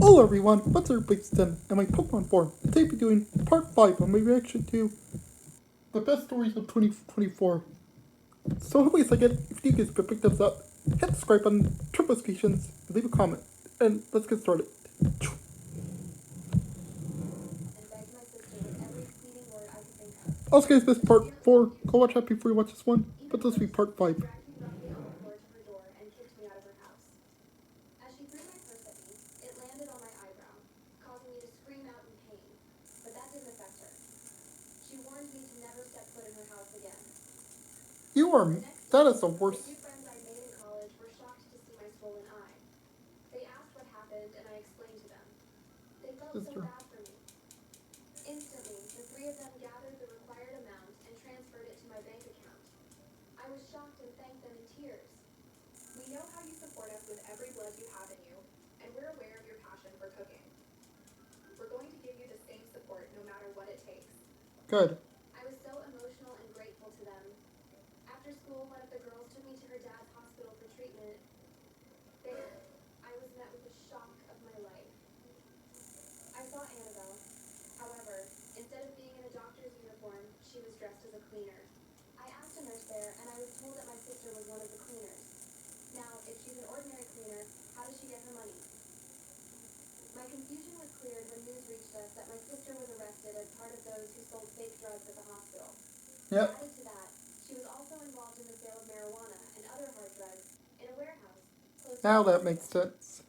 Hello everyone, what's up, Biggston and my Pokemon form. Today we're doing part 5 of my reaction to the best stories of 2024. So hopefully I get, if you guys could pick thumbs up, hit the subscribe button, turn notifications, and leave a comment. And let's get started. Also guys, this is part 4. Go watch that before you watch this one, but this will be part 5. You are, that is the worst. Sister. Good. Yep. Now that makes sense.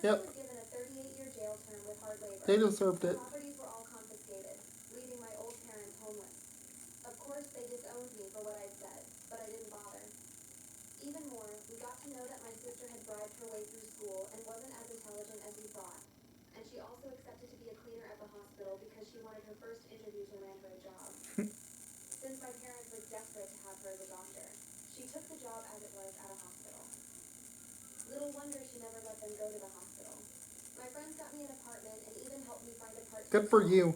Yep. They deserved it. Good for you.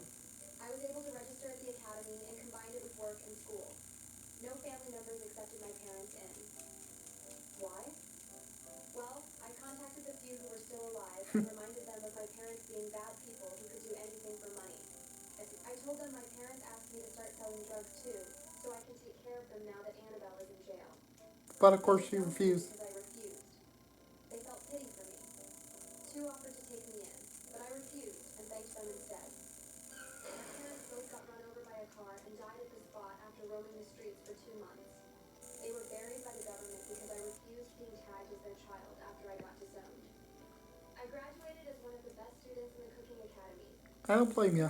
But of course she refused. I don't blame you.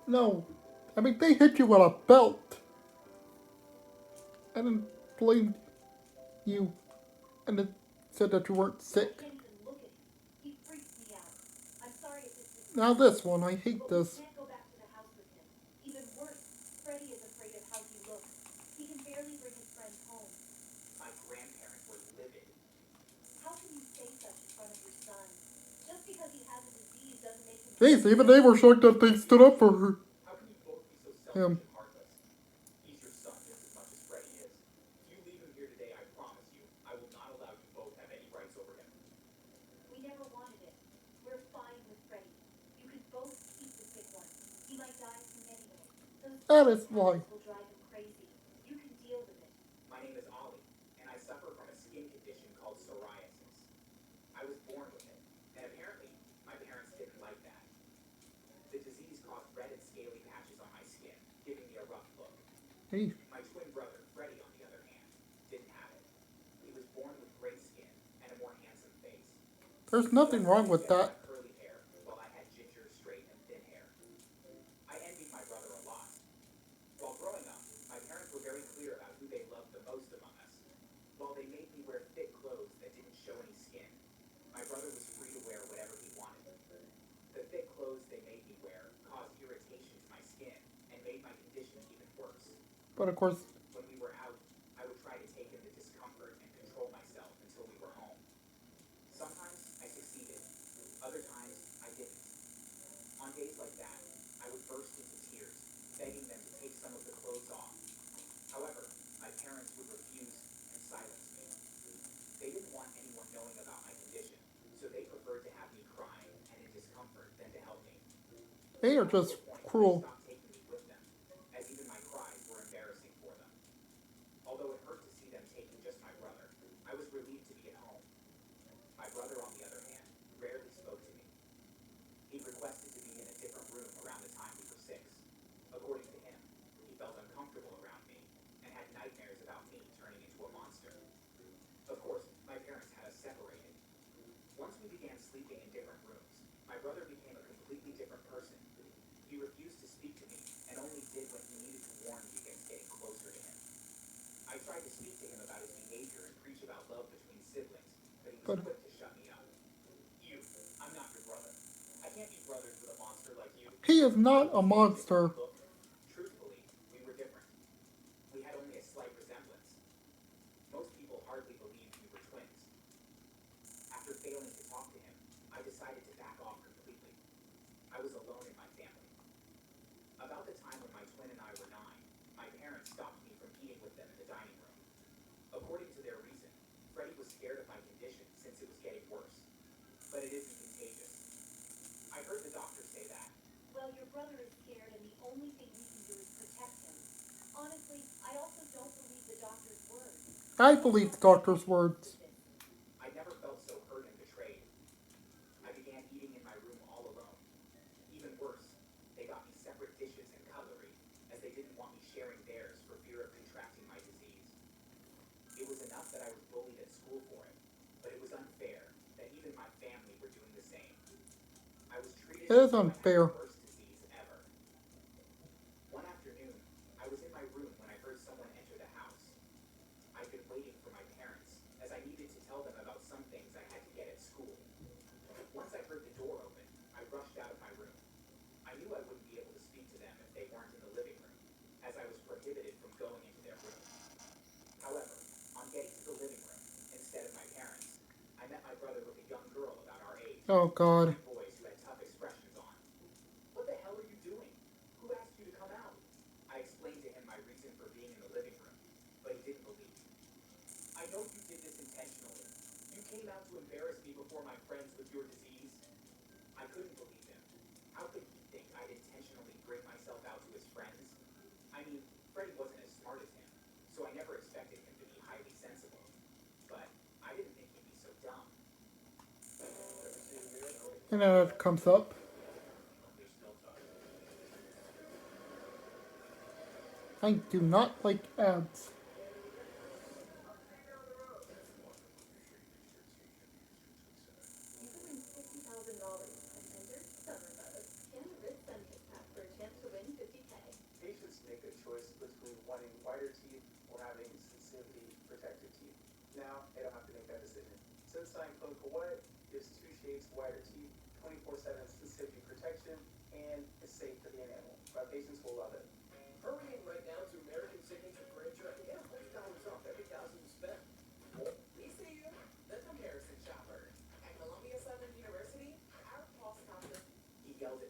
No. I mean, they hit you with a belt. I didn't blame you. And it said that you weren't sick. Now this one, I hate this. Jeez, even they were shocked that they stood up for her. How can you both be so selfish Him. and heartless? He's your son just as much as Freddie is. If you leave him here today, I promise you, I will not allow you both have any rights over him. We never wanted it. We're fine with Freddie. You could both keep the sick one. He might die soon anyway. That Those is why. will drive him crazy. You can deal with it. My name is Ollie, and I suffer from a skin condition called psoriasis. I was born with it, and apparently my parents didn't like that. The disease caused red and scaly patches on my skin, giving me a rough look. Hey, My twin brother, Freddie, on the other hand, didn't have it. He was born with gray skin and a more handsome face. there's nothing wrong with that. Curly hair, while I had ginger, straight, and thin hair. I envied my brother a lot. While growing up, my parents were very clear about who they loved the most among us. While they made me wear thick clothes that didn't show any skin, my brother was free to wear whatever he wanted. The thick clothes they made me wear caused irritation to my skin and made my condition even worse. But of course, When we were out, I would try to take in the discomfort and control myself until we were home. Sometimes I succeeded, other times I didn't. On days like that, I would burst into tears, begging them to take some of the clothes off. However, my parents would refuse and silence me. They didn't want anyone knowing about my condition, so they preferred to have me crying and in discomfort than to help me. they are just cruel. They stopped taking me with them, as even my cries were embarrassing for them. Although it hurt to see them taking just my brother, I was relieved to be at home. My brother, on the other hand, rarely spoke to me. He requested to be in a different room around the time we were 6. According to him, he felt uncomfortable around me and had nightmares about me turning into a monster. Of course, my parents had us separated. Once we began sleeping in different rooms, my brother became a completely different person. He refused to speak to me and only did when he needed to warn me against getting closer to him. I tried to speak to him about his behavior and preach about love between siblings, but he was But quick to shut me up. You, I'm not your brother. I can't be brothers with a monster like you. he is not a monster. Look, truthfully, we were different. We had only a slight resemblance. Most people hardly believed we were twins. After failing to talk to him, I decided to back off completely. I was alone in my family. About the time when my twin and I were 9, my parents stopped me from eating with them in the dining room. According to their reason, Freddie was scared of my condition since it was getting worse. But it isn't contagious. I heard the doctor say that. Well, your brother is scared, and the only thing we can do is protect him. Honestly, I also don't believe the doctor's words. I believe the doctor's words. I never felt so hurt and betrayed. I began eating in my room all alone. Even worse, they got me separate dishes and cutlery, as they didn't want me sharing theirs for fear of contracting my disease. It was enough that I was bullied at school for it, but it was unfair that even my family were doing the same. I was treated It is as though I had unfair. the worst disease ever. One afternoon, I was in my room when I heard someone enter the house. I'd been waiting for my parents, as I needed to tell them about some things I had to get at school. Once I heard the door open, I rushed out of my room. I knew I wouldn't be able to speak to them if they weren't in the living room, as I was prohibited from going into their room. However, on getting to the living room, instead of my parents, I met my brother with a young girl about our age. Oh God. Two boys who had tough expressions on. What the hell are you doing? Who asked you to come out? I explained to him my reason for being in the living room, but he didn't believe me. I know you did this intentionally. You came out to embarrass me before my friends with your disease. I couldn't believe him. How could he think I'd intentionally bring myself out to his friends? I mean, Freddie wasn't as smart as him, so I never expected him to be highly sensible. But I didn't think he'd be so dumb. And then it comes up. I do not like ads. You could win $50,000. Enter Summer Buzz. Scan the wrist benefit pack for a chance to win $50K. Patients make a choice between wanting whiter teeth or having sensitivity protected teeth. Now, they don't have to make that decision. Sunshine Clinical White gives 2 shades whiter teeth, 24/7 sensitivity protection, and is safe for the enamel. My patients will love it. Hurrying right now to American Signature Furniture and get $100 off every $1,000 you spend. We see you, the comparison shopper. At Columbia Southern University, our pulse contest. He yelled at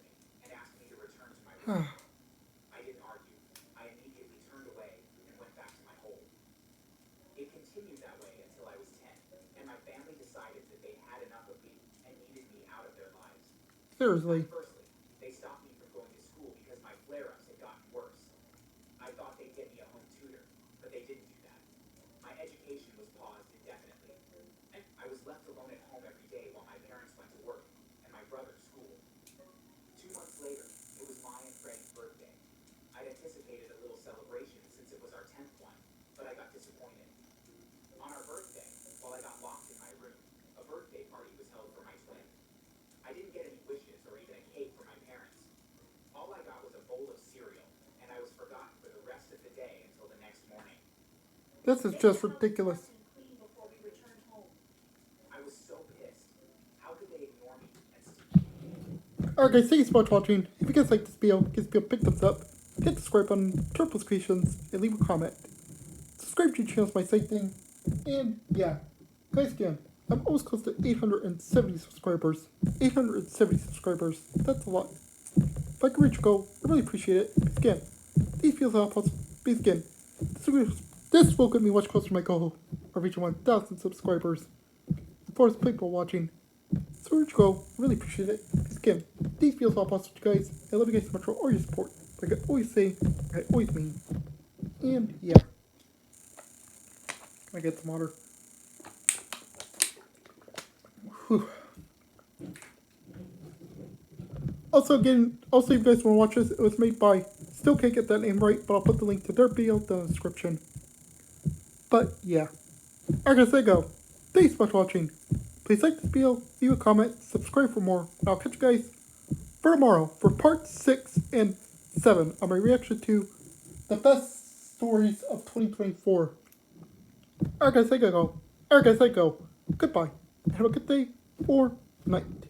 I didn't argue. I immediately turned away and went back to my hole. It continued that way until I was 10, and my family decided that they had enough of me and needed me out of their lives. Seriously. Firstly, they stopped me from going to school because my flare-ups had gotten worse. I thought they'd get me a home tutor, but they didn't do that. My education was paused indefinitely. I was left alone at home every day while my parents went to work and my brother to school. 2 months later, it was my and Freddie's birthday. I'd anticipated a little celebration since it was our 10th one, but I got disappointed. On our birthday, while I got locked in my room, a birthday party was held for my twin. I didn't get any wishes or even a cake from my parents. All I got was a bowl of cereal, and I was forgotten for the rest of the day until the next morning. This is just ridiculous. I was so pissed. How could they ignore me Alright guys, thank you so much for watching. If you guys like this video, give this video a big thumbs up, hit the subscribe button, turn on notifications, and leave a comment. Subscribe to the channel is my side thing. And yeah, guys again, I'm almost close to 870 subscribers. 870 subscribers, that's a lot. If I can reach a goal, I really appreciate it. Because again, these videos are possible. Because again, this will get me much closer to my goal of reaching 1,000 subscribers. As far as people watching, so where'd you go? I really appreciate it. Because again, these videos are possible to you guys. I love you guys so much for all your support. Like I always say, I always mean. And yeah. I get some water. Whew. Also, again, if you guys want to watch this, it was made by, still can't get that name right, but I'll put the link to their video down in the description. But yeah. Alright guys, there you go. Thanks so much for watching. Please like this video, leave a comment, subscribe for more, and I'll catch you guys for tomorrow for part 6 and 7 of my reaction to the best stories of 2024. Alright guys, there you go. Alright guys, there you go. Goodbye. Have a good day or night.